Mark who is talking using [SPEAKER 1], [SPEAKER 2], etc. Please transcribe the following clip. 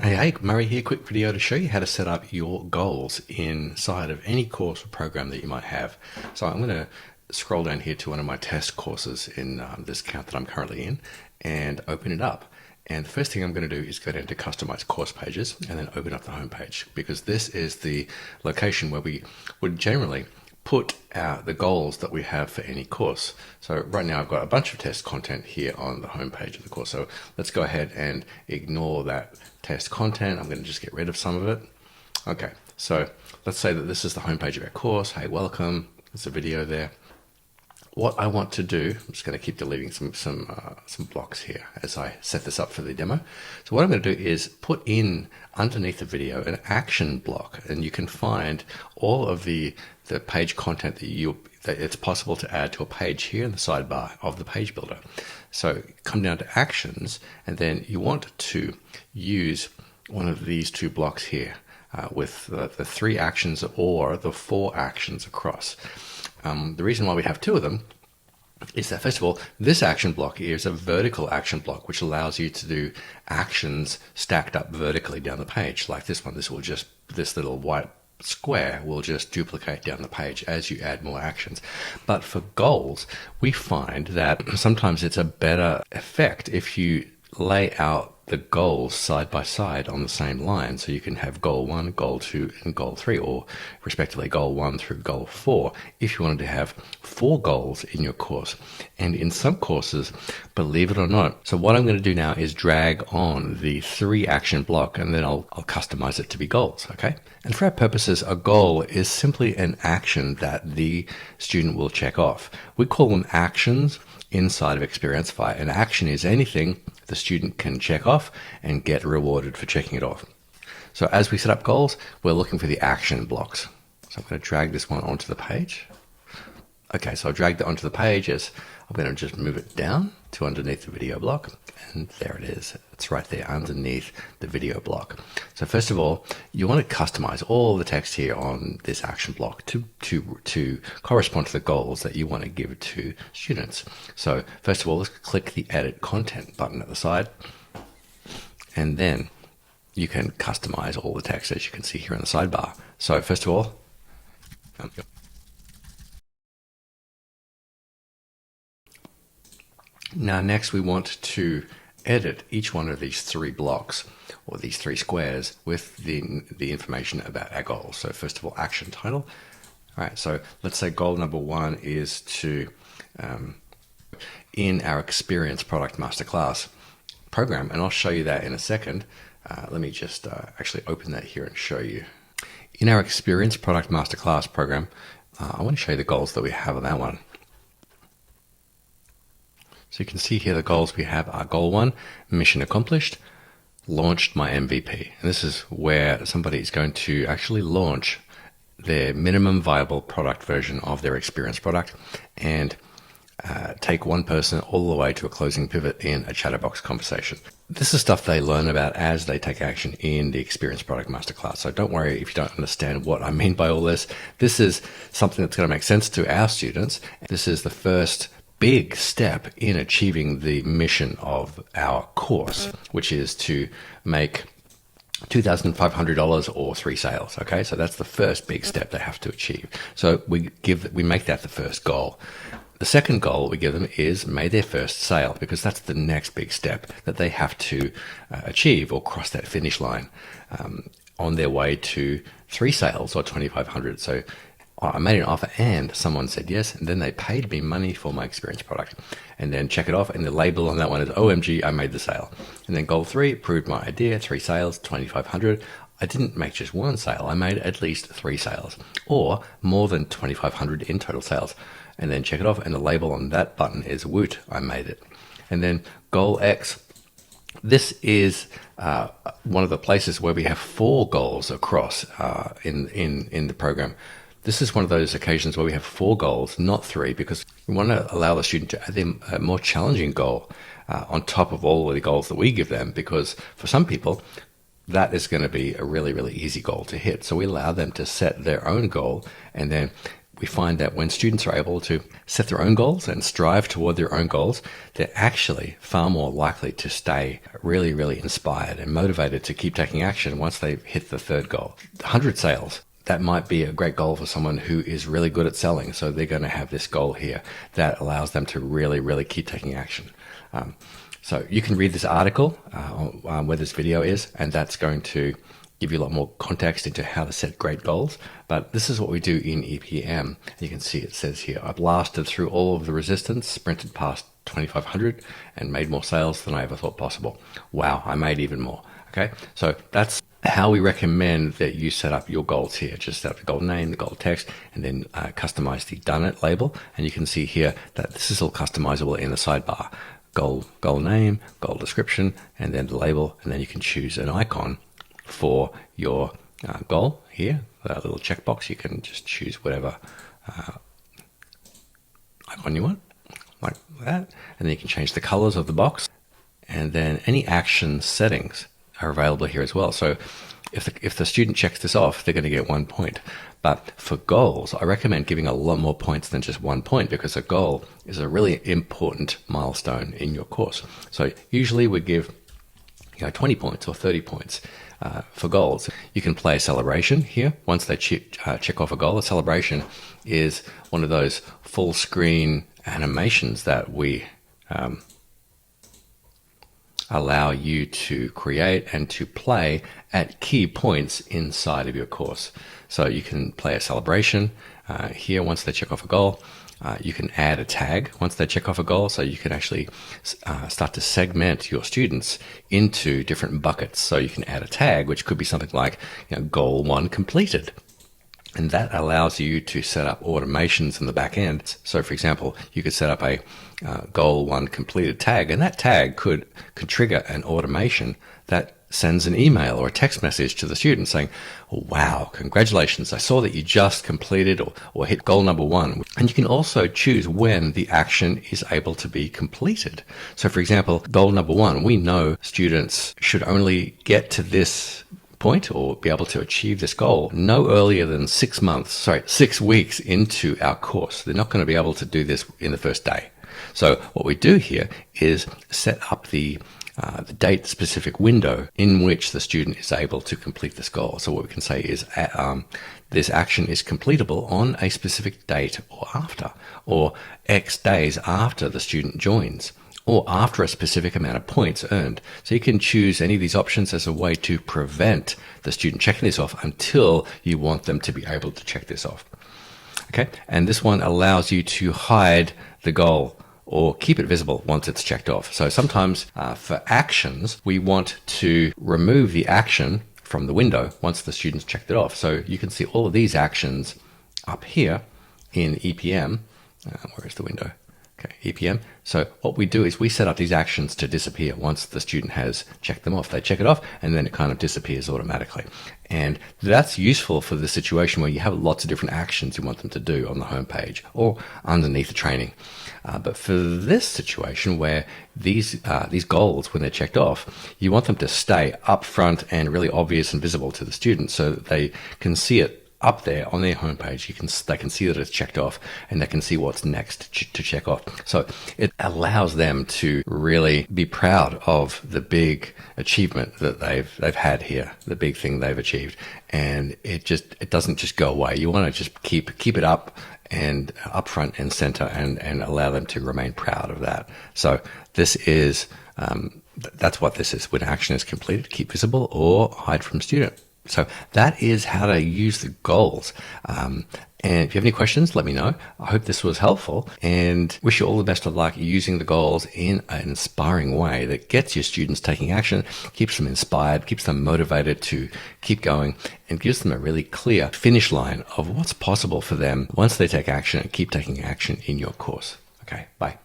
[SPEAKER 1] Hey, Murray here. Quick video to show you how to set up your goals inside of any course or program that you might have. So I'm going to scroll down here to one of my test courses in this account that I'm currently in and open it up. And the first thing I'm going to do is go down to customize course pages and then open up the home page, because this is the location where we would generally put out the goals that we have for any course. So right now I've got a bunch of test content here on the home page of the course. So let's go ahead and ignore that test content. I'm going to just get rid of some of it. Okay, so let's say that this is the home page of our course. Hey, welcome. There's a video there. What I want to do, I'm just going to keep deleting some blocks here as I set this up for the demo. So what I'm going to do is put in underneath the video an action block, and you can find all of the page content that it's possible to add to a page here in the sidebar of the page builder. So come down to actions, and then you want to use one of these two blocks here with the 3 actions or the 4 actions across. The reason why we have 2 of them is that, first of all, this action block here is a vertical action block, which allows you to do actions stacked up vertically down the page. Like this one, this little white square will just duplicate down the page as you add more actions. But for goals, we find that sometimes it's a better effect if you lay out the goals side by side on the same line. So you can have goal 1, goal 2, and goal 3, or respectively goal 1 through goal 4, if you wanted to have 4 goals in your course. And in some courses, believe it or not, so what I'm going to do now is drag on the 3 action block, and then I'll customize it to be goals, okay? And for our purposes, a goal is simply an action that the student will check off. We call them actions inside of Xperiencify. An action is anything the student can check off and get rewarded for checking it off. So as we set up goals, we're looking for the action blocks. So I'm going to drag this one onto the page. Okay, so I've dragged it onto the page. As I'm going to just move it down to underneath the video block, and there it is. It's right there underneath the video block. So first of all, you want to customize all the text here on this action block to correspond to the goals that you want to give to students. So first of all, let's click the Edit Content button at the side, and then you can customize all the text, as you can see here in the sidebar. So first of all, now next we want to edit each one of these 3 blocks or these 3 squares with the information about our goals. So first of all, action title. All right, so let's say goal number 1 is to, in our Experience Product Masterclass program, and I'll show you that in a second. Let me just actually open that here and show you. In our Experience Product Masterclass program, I want to show you the goals that we have on that one. So you can see here the goals we have are goal 1, mission accomplished, launched my MVP. And this is where somebody is going to actually launch their minimum viable product version of their experience product and take one person all the way to a closing pivot in a chatterbox conversation. This is stuff they learn about as they take action in the Experience Product Masterclass. So don't worry if you don't understand what I mean by all this. This is something that's going to make sense to our students. This is the first big step in achieving the mission of our course, which is to make $2,500 or 3 sales. Okay, so that's the first big step they have to achieve. So we make that the first goal. The second goal we give them is make their first sale, because that's the next big step that they have to achieve or cross that finish line on their way to 3 sales or 2,500. So I made an offer and someone said yes, and then they paid me money for my experience product. And then check it off, and the label on that one is OMG, I made the sale. And then goal 3, proved my idea, 3 sales, 2,500. I didn't make just 1 sale, I made at least 3 sales, or more than 2,500 in total sales. And then check it off, and the label on that button is woot, I made it. And then goal X, this is one of the places where we have 4 goals across in the program. This is one of those occasions where we have 4 goals, not 3, because we want to allow the student to add them a more challenging goal on top of all of the goals that we give them, because for some people, that is going to be a really, really easy goal to hit. So we allow them to set their own goal, and then we find that when students are able to set their own goals and strive toward their own goals, they're actually far more likely to stay really, really inspired and motivated to keep taking action once they hit the third goal. 100 sales. That might be a great goal for someone who is really good at selling. So they're going to have this goal here that allows them to really, really keep taking action. So you can read this article where this video is, and that's going to give you a lot more context into how to set great goals. But this is what we do in EPM. You can see it says here, I blasted through all of the resistance, sprinted past 2,500 and made more sales than I ever thought possible. Wow, I made even more. Okay, so that's how we recommend that you set up your goals here. Just set up the goal name, the goal text, and then customize the done it label. And you can see here that this is all customizable in the sidebar. Goal name, goal description, and then the label. And then you can choose an icon for your goal here, that little checkbox. You can just choose whatever icon you want, like that. And then you can change the colors of the box. And then any action settings are available here as well. So if the student checks this off, they're going to get 1 point. But for goals, I recommend giving a lot more points than just 1 point, because a goal is a really important milestone in your course. So usually we give 20 points or 30 points for goals. You can play a celebration here. Once they check off a goal, a celebration is one of those full screen animations that we allow you to create and to play at key points inside of your course. So you can play a celebration here once they check off a goal. You can add a tag once they check off a goal, so you can actually start to segment your students into different buckets. So you can add a tag, which could be something like goal 1 completed. And that allows you to set up automations in the back end. So for example, you could set up a goal 1 completed tag, and that tag could trigger an automation that sends an email or a text message to the student saying, wow, congratulations, I saw that you just completed or hit goal number 1. And you can also choose when the action is able to be completed. So for example, goal number 1, we know students should only get to this point or be able to achieve this goal no earlier than 6 weeks into our course. They're not going to be able to do this in the first day. So what we do here is set up the date specific window in which the student is able to complete this goal. So what we can say is this action is completable on a specific date or after, or X days after the student joins, or after a specific amount of points earned. So you can choose any of these options as a way to prevent the student checking this off until you want them to be able to check this off. Okay, and this one allows you to hide the goal or keep it visible once it's checked off. So sometimes for actions, we want to remove the action from the window once the student's checked it off. So you can see all of these actions up here in EPM. Where is the window? Okay, EPM. So what we do is we set up these actions to disappear once the student has checked them off. They check it off and then it kind of disappears automatically. And that's useful for the situation where you have lots of different actions you want them to do on the homepage or underneath the training. But for this situation where these goals, when they're checked off, you want them to stay up front and really obvious and visible to the student so that they can see it up there on their homepage. They can see that it's checked off and they can see what's next to check off. So it allows them to really be proud of the big achievement that they've had here, the big thing they've achieved. And it doesn't just go away. You want to just keep it up and up front and center and allow them to remain proud of that. So this is that's what this is. When action is completed, keep visible or hide from student. So that is how to use the goals. And if you have any questions, let me know. I hope this was helpful and wish you all the best of luck using the goals in an inspiring way that gets your students taking action, keeps them inspired, keeps them motivated to keep going, and gives them a really clear finish line of what's possible for them once they take action and keep taking action in your course. Okay, bye.